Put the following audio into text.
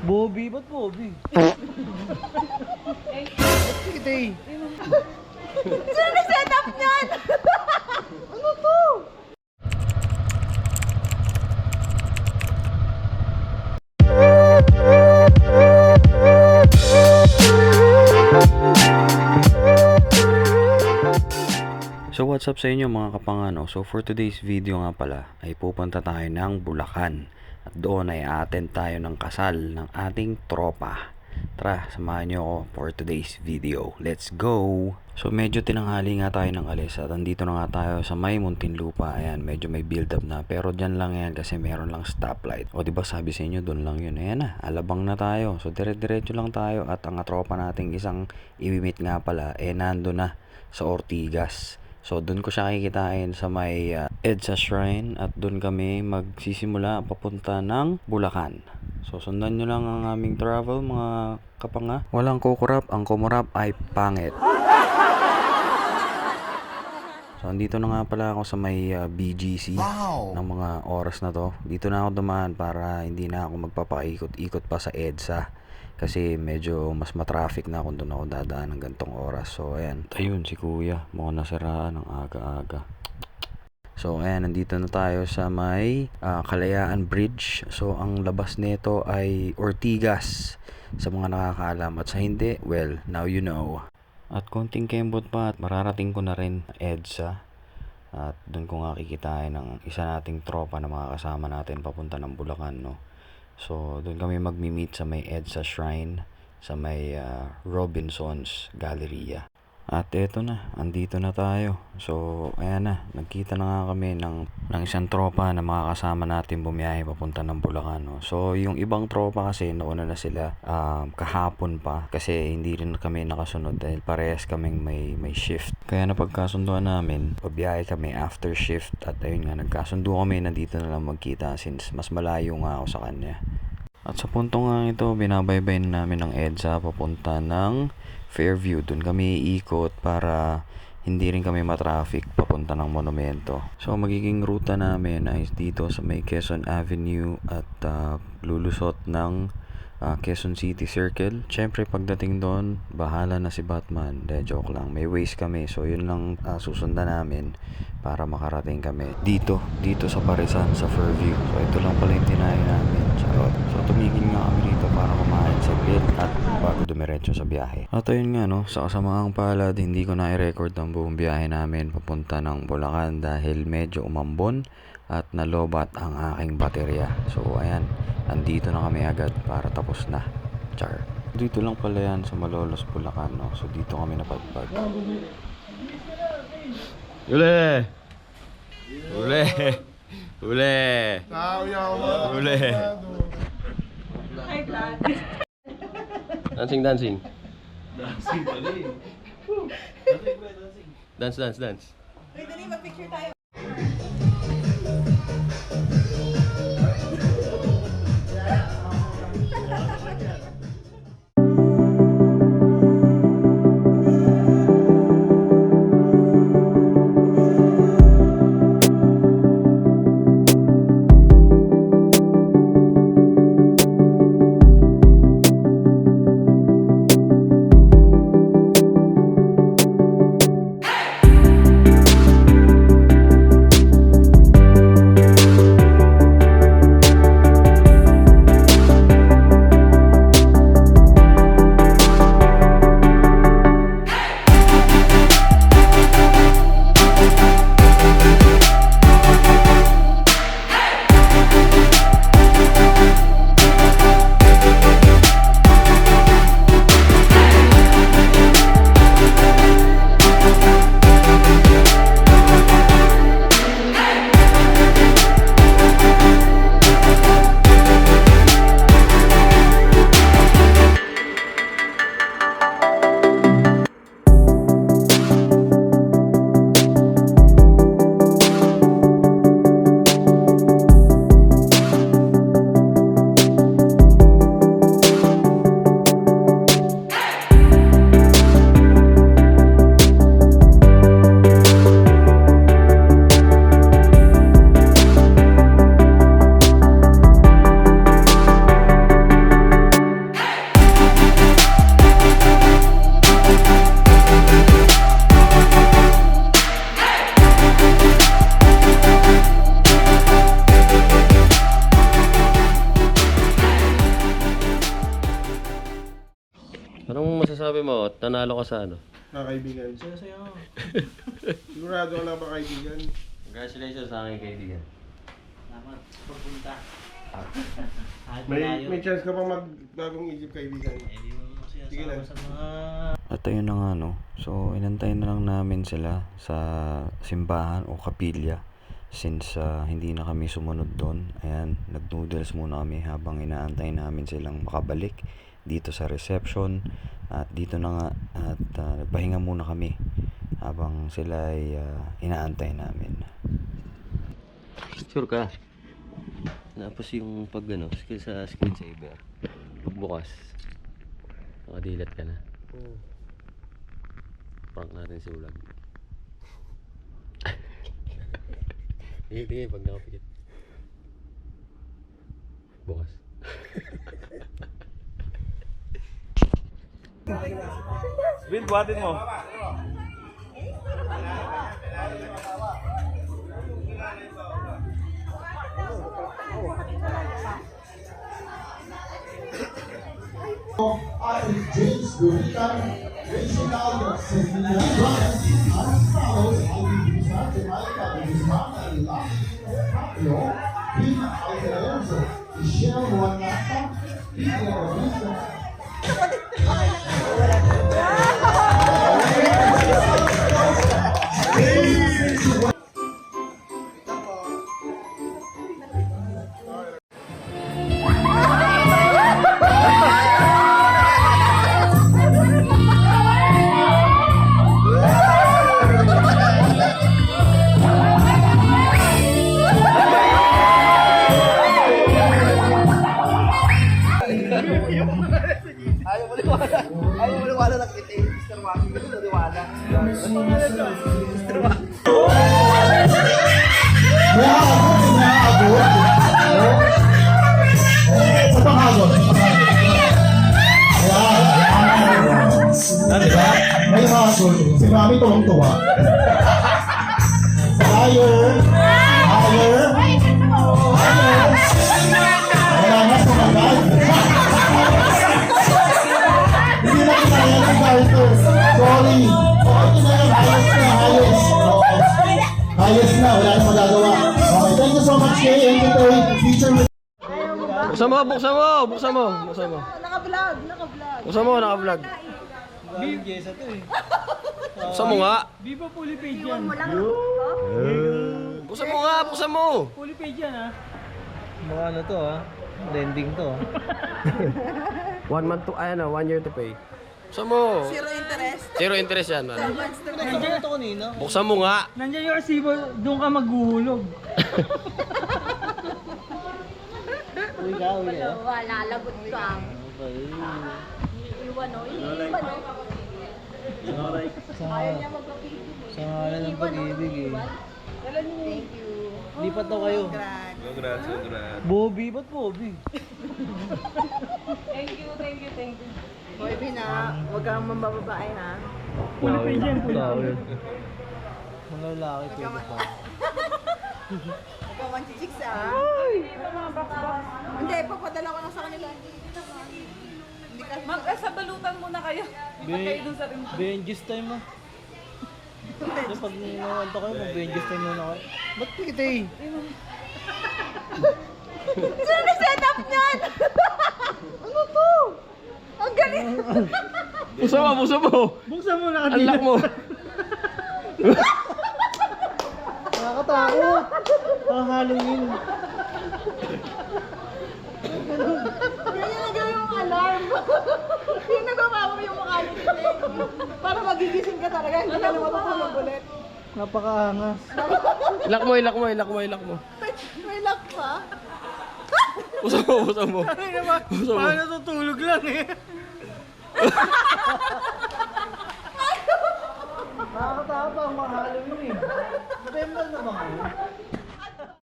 Bobby? Ba't Bobby? Sige, eh. Sino nag-set up niyan? Ano to? So what's up sa inyo mga kapangano? So for today's video nga pala ay pupunta tayo ng Bulacan at doon ay attend tayo ng kasal ng ating tropa. Tara, samahan nyo ako for today's video. Let's go! So medyo tinanghali nga tayo ng alis at andito na nga tayo sa may Muntinlupa. Ayan, medyo may build up na pero dyan lang yan kasi meron lang stoplight. O diba sabi sa inyo doon lang yun. Ayan na, alabang na tayo. So dire-diretso lang tayo at ang tropa nating isang imimit nga pala nando na sa Ortigas. So doon ko siya kikitain sa may EDSA Shrine at doon kami magsisimula papunta ng Bulacan. So sundan nyo lang ang aming travel mga kapanga. Walang kukurap, ang kumurap ay pangit. So andito na nga pala ako sa may BGC ng mga oras na to. Dito na ako dumaan para hindi na ako magpapaikot-ikot pa sa EDSA. Kasi medyo mas matraffic na kung doon ako dadaan ng gantong oras. So ayan, ayun si kuya, mukhang nasiraan ng aga-aga. So ayan, nandito na tayo sa may Kalayaan Bridge. So ang labas nito ay Ortigas sa mga nakakaalam. At sa hindi, well, now you know. At konting kembot pa at mararating ko na rin EDSA. At doon ko nga kikitain ng isa nating tropa na mga kasama natin papunta ng Bulacan, no. So doon kami magmi-meet sa may EDSA Shrine sa may Robinson's Galleria. At eto na, andito na tayo. So ayan na, nagkita na nga kami ng isang tropa na mga kasama natin bumiyahe papunta ng Bulacan, no? So yung ibang tropa kasi nauna na sila kahapon pa kasi hindi rin kami nakasunod dahil parehas kaming may shift. Kaya napagkasunduan namin, pabiyahe kami after shift at ayun nga, nagkasundo kami na dito na lang magkita since mas malayo nga ako sa kanya. At sa punto nga ito, binabaybay na namin ng EDSA papunta ng Fairview. Doon kami iikot para hindi rin kami matraffic papunta ng monumento. So magiging ruta namin ay dito sa may Quezon Avenue at lulusot ng Quezon City Circle. Siyempre pagdating doon, bahala na si Batman. De, joke lang. May ways kami. So yun lang susundan namin para makarating kami dito sa Parisan, sa Fairview. So ito lang pala yung tinahin namin. Charot. So tumigil nga kami dito para kumain sa bit at bago dumiretso sa biyahe. At ayun nga, no, sa kasamaang palad, hindi ko na i-record ang buong biyahe namin papunta ng Bulacan dahil medyo umambon at nalobat ang aking baterya. So ayan, andito na kami agad para tapos na. Char. Dito lang pala yan sa Malolos, Bulacan, no? So dito kami napadpad. Uli! Uli! Uli! Uli! Dancing, dancing. Dancing pala eh. Dance, dance, dance. Wait, dali, mag-picture tayo. Anong masasabi mo? Tanalo ka sa ano? Kaibigan. Saya-saya ako. Sigurado ka lang ba kaibigan? Congratulations sa aking kaibigan. Salamat. Pagpunta. May chance ka pang magbagong isip kaibigan. Hindi mo kasi Sige lang. sa mga... At ayun na nga no. So inantay na lang namin sila sa simbahan o kapilya. Since hindi na kami sumunod doon. Ayan, nag-noodles muna kami habang inaantay namin silang makabalik dito sa reception. At dito na nga at nagpahinga muna kami habang sila ay inaantay namin. Sure ka? Tapos yung pag ano, skill sa screensaver. Pagbukas. Nakadilat ka na. Prank natin si Ulag. Tingin pag nakapikit. Bukas. Bill, buhatin mo. James Guritan, Reginald Brian, as follows, I will present to Micah Guzman and Lucky Caprio, Pina Alonso, Michelle Juanata, Pina Rodriguez. May hagod. Si Mami tuwang-tuwa. Higher. Higher. Higher. Wala na sumagal. Hindi na kinaya ng Carter. Sorry. Okay na yan. Highest na. Highest. Highest na. Wala na magagawa. Okay. Thank you so much kay Entertain. Feature with Buksan mo, buksan mo, buksan mo, buksan mo. Naka-vlog, naka-vlog. Buksan mo, naka-vlog. Big Jessa to eh. Buksan mo nga. Viva fully paid yan. Mo lang Buksan mo nga, buksan mo. Fully paid yan ha. Mga ano to ha. Lending to ha. 1 month to, 1 year to pay. Buksan mo. Zero interest. Zero interest yan, man. Nandiyan ito kanina. Buksan mo nga. Nandiyan yung resibo, doon ka maghuhulog. Uy ka, uy ah. Wala, lagot ka. Okay. Iiwan o, iiwan o. Ayaw niya magpapigil. Sa ngalan ng pag-ibig eh. Thank you. Lipat daw kayo. Congrats, congrats. Bobby, ba't Bobby? Thank you. Boy, Bina, huwag kang mambababae ha. Fully paid yan, fully paid. Mga lalaki pwede pa. Huwag kang manchichicks ha. Hindi, papadala ko lang sa kanila. Hindi ka... sa balutan muna kayo. Benjis time ah. Kasi pag nangyawanta kayo, mag-Benjis time muna kayo. Ba't pikit eh? Sino na-set up niyan? Ano to? Ang galing! Buksan mo, buksan mo. Buksan mo na Unlock mo. Nakakatakot. Hahalong yun. Ganyan na gawin yung alarm. Yung nagbabago yung mukha niya. Para magigising ka talaga. Hindi ka na matutulog ulit. Napakaangas. Ilak mo, ilak mo, ilak mo, ilak mo. May lock pa. Buksan mo, buksan mo. Buksan mo. Parang natutulog lang eh. Nakakatakot ang mahalong yun eh. November na ba ngayon?